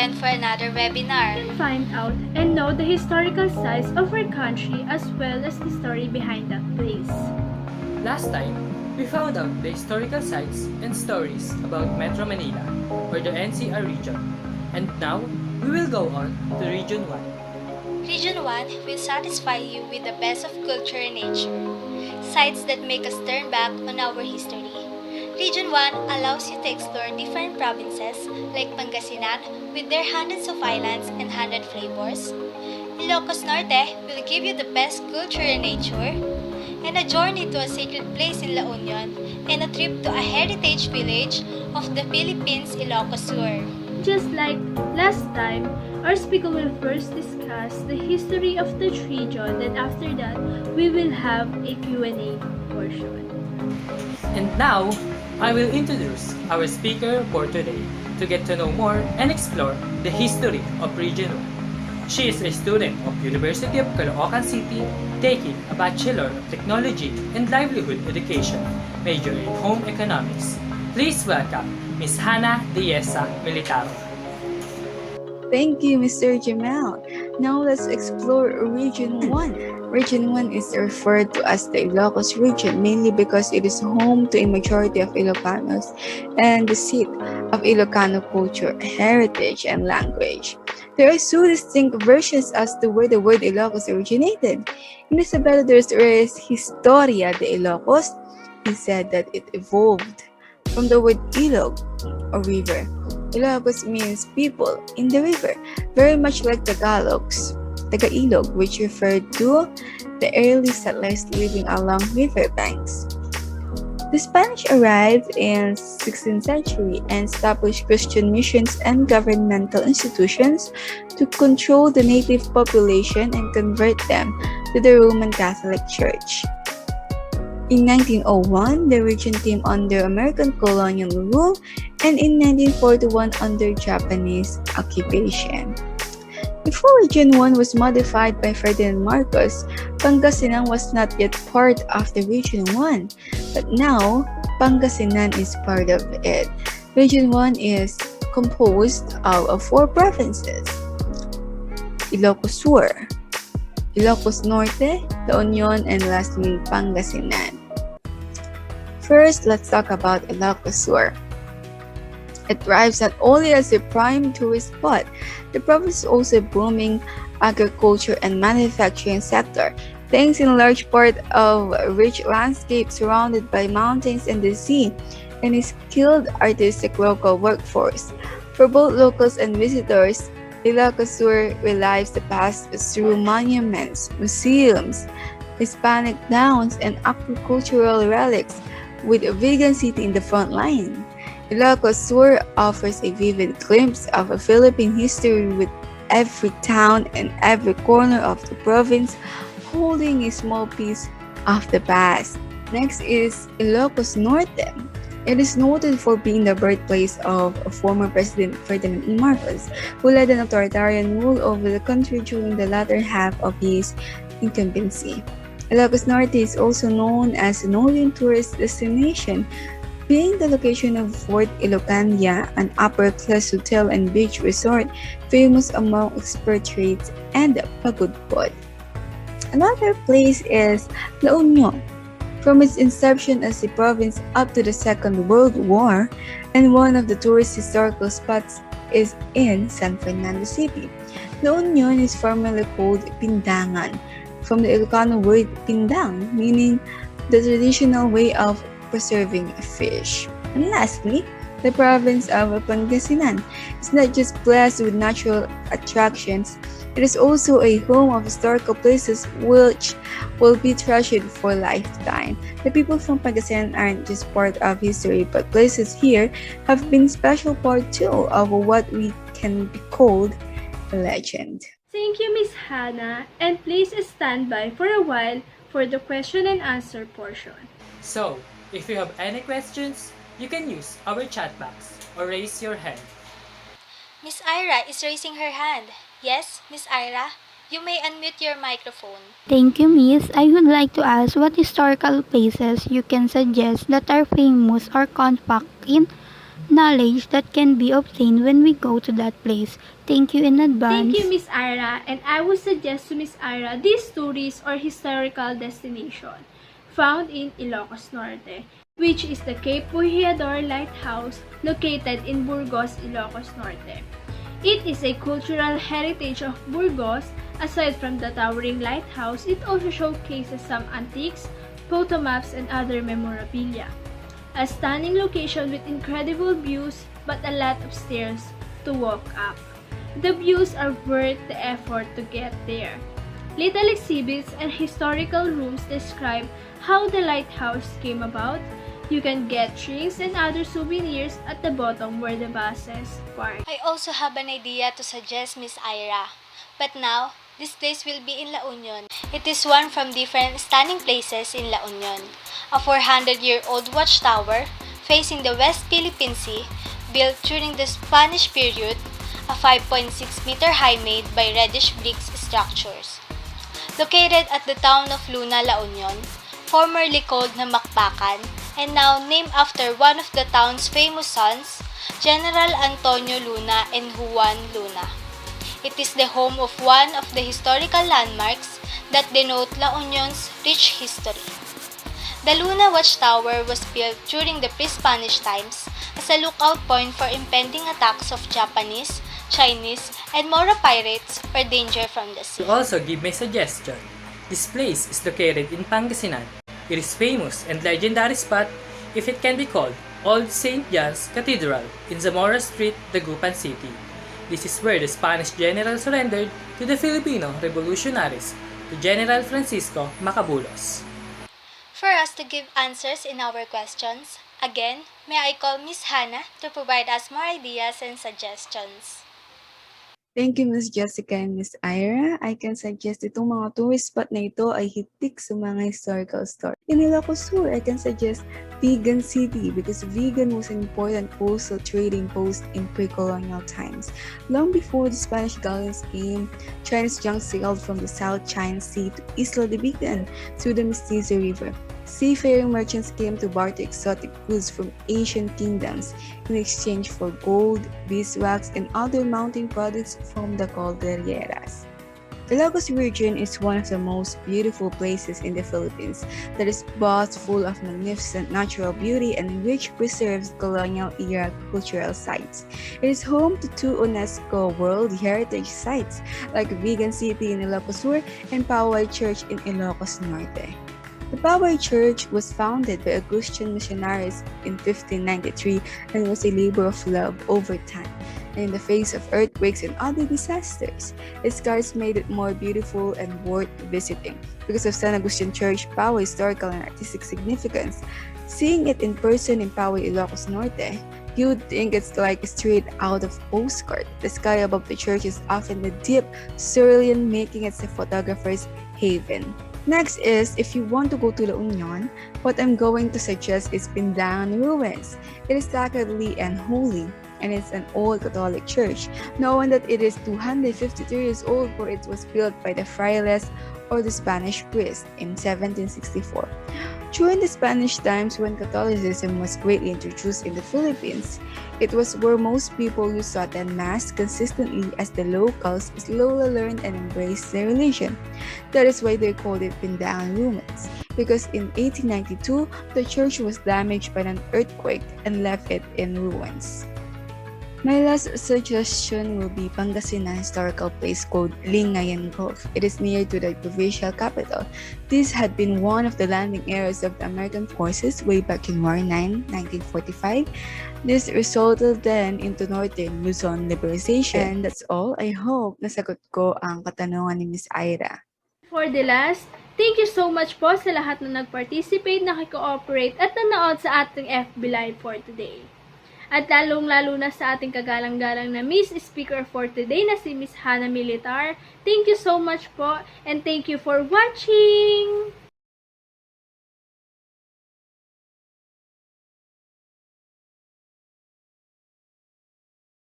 again for another webinar. Find out and know the historical sites of our country as well as the story behind that place. Last time, we found out the historical sites and stories about Metro Manila, or the NCR region. And now, we will go on to Region 1. Region 1 will satisfy you with the best of culture and nature, sites that make us turn back on our history. Region 1 allows you to explore different provinces like Pangasinan with their hundreds of islands and 100 flavors. Ilocos Norte will give you the best culture and nature, and a journey to a sacred place in La Union, and a trip to a heritage village of the Philippines, Ilocos Sur. Just like last time, our speaker will first discuss the history of the region, then after that, we will have a Q&A portion. And now, I will introduce our speaker for today to get to know more and explore the history of Region 1. She is a student of University of Caloocan City, taking a Bachelor of Technology and Livelihood Education, major in Home Economics. Please welcome Ms. Hannah Dieza Militaro. Thank you, Mr. Jamal. Now let's explore Region 1. Region 1 is referred to as the Ilocos region mainly because it is home to a majority of Ilocanos and the seat of Ilocano culture, heritage, and language. There are two distinct versions as to where the word Ilocos originated. In Isabela's Historia de Ilocos, he said that it evolved from the word Ilog, or river. Ilocos means people in the river, very much like Tagalog, which referred to the early settlers living along river banks. The Spanish arrived in 16th century and established Christian missions and governmental institutions to control the native population and convert them to the Roman Catholic Church. In 1901, the region came under American colonial rule, and in 1941 under Japanese occupation. Before Region 1 was modified by Ferdinand Marcos, Pangasinan was not yet part of the Region 1, but now Pangasinan is part of it. Region 1 is composed of 4 provinces: Ilocos Sur, Ilocos Norte, La Union, and lastly Pangasinan. First, let's talk about Ilocos Sur. It thrives not only as a prime tourist spot, the province is also a booming agriculture and manufacturing sector, thanks in large part of a rich landscape surrounded by mountains and the sea, and a skilled artistic local workforce. For both locals and visitors, Ilocos Sur relives the past through monuments, museums, Hispanic towns, and agricultural relics, with a vegan city in the front line. Ilocos Sur offers a vivid glimpse of a Philippine history, with every town and every corner of the province holding a small piece of the past. Next is Ilocos Norte. It is noted for being the birthplace of former President Ferdinand E. Marcos, who led an authoritarian rule over the country during the latter half of his incumbency. Ilocos Norte is also known as a northern tourist destination, being the location of Fort Ilocandia, an upper-class hotel and beach resort famous among expatriates and pagudpod. Another place is La Union. From its inception as a province up to the Second World War, and one of the tourist historical spots is in San Fernando City. La Union is formerly called Pindangan, from the Ilocano word pindang, meaning the traditional way of preserving fish. And lastly, the province of Pangasinan is not just blessed with natural attractions, it is also a home of historical places which will be treasured for a lifetime. The people from Pangasinan aren't just part of history, but places here have been special part too of what we can be called a legend. Thank you, Miss Hannah, and please stand by for a while for the question and answer portion. So, if you have any questions, you can use our chat box or raise your hand. Miss Ira is raising her hand. Yes, Miss Ira, you may unmute your microphone. Thank you, Miss. I would like to ask what historical places you can suggest that are famous or compact in knowledge that can be obtained when we go to that place. Thank you in advance. Thank you, Miss Ira, and I would suggest to Miss Ira this tourist or historical destination found in Ilocos Norte, which is the Cape Buhiador Lighthouse located in Burgos, Ilocos Norte. It is a cultural heritage of Burgos. Aside from the towering lighthouse, it also showcases some antiques, photo maps, and other memorabilia. A stunning location with incredible views but a lot of stairs to walk up. The views are worth the effort to get there. Little exhibits and historical rooms describe how the lighthouse came about. You can get drinks and other souvenirs at the bottom where the buses park. I also have an idea to suggest Miss Ira. But now, this place will be in La Union. It is one from different stunning places in La Union. A 400-year-old watchtower facing the West Philippine Sea, built during the Spanish period, a 5.6-meter high made by reddish bricks structures. Located at the town of Luna, La Union, formerly called na Macbacan, and now named after one of the town's famous sons, General Antonio Luna and Juan Luna. It is the home of one of the historical landmarks that denote La Union's rich history. The Luna Watchtower was built during the pre-Spanish times as a lookout point for impending attacks of Japanese, Chinese, and Moro pirates or danger from the sea. To also give my suggestion, this place is located in Pangasinan. It is famous and legendary spot if it can be called Old St. John's Cathedral in Zamora Street, Dagupan City. This is where the Spanish general surrendered to the Filipino revolutionaries, to General Francisco Macabulos. For us to give answers in our questions, again, may I call Miss Hannah to provide us more ideas and suggestions. Thank you, Miss Jessica and Miss Ira. I can suggest itong mga tourist spot na ito ay hitik sa mga historical story. In Ilocos Sur, I can suggest Vegan City because vegan was an important coastal trading post in pre-colonial times. Long before the Spanish galleons came, Chinese junks sailed from the South China Sea to Isla de Bican through the Mestizo River. Seafaring merchants came to barter exotic goods from Asian kingdoms in exchange for gold, beeswax, and other mountain products from the Cordilleras. The Ilocos region is one of the most beautiful places in the Philippines that is both full of magnificent natural beauty and rich preserved colonial-era cultural sites. It is home to two UNESCO World Heritage Sites like Vegan City in Ilocos Sur and Pauay Church in Ilocos Norte. The Pauay Church was founded by Augustine missionaries in 1593 and was a labor of love over time. And in the face of earthquakes and other disasters, its scars made it more beautiful and worth visiting. Because of San Agustin Church, Pauay's historical and artistic significance, seeing it in person in Pauay, Ilocos Norte, you'd think it's like straight out of postcard. The sky above the church is often the deep cerulean, making it a photographer's haven. Next is, if you want to go to La Union, what I'm going to suggest is Pindangan Ruins. It is sacredly and holy, and it's an old Catholic church, knowing that it is 253 years old for it was built by the frailes or the Spanish priest in 1764. During the Spanish times when Catholicism was greatly introduced in the Philippines, it was where most people used to attend Mass consistently as the locals slowly learned and embraced their religion. That is why they called it Pindangan Ruins, because in 1892, the church was damaged by an earthquake and left it in ruins. My last suggestion will be Pangasinan historical place called Lingayen Gulf. It is near to the provincial capital. This had been one of the landing areas of the American forces way back in War 9, 1945. This resulted then into Northern Luzon liberalization. And that's all. I hope nasagot ko ang katanungan ni Miss Ira. For the last, thank you so much po sa lahat na nag-participate, nakikooperate at nanood sa ating FB Live for today. At lalong-lalo na sa ating kagalang-galang na Miss Speaker for today na si Miss Hannah Militar. Thank you so much po and thank you for watching!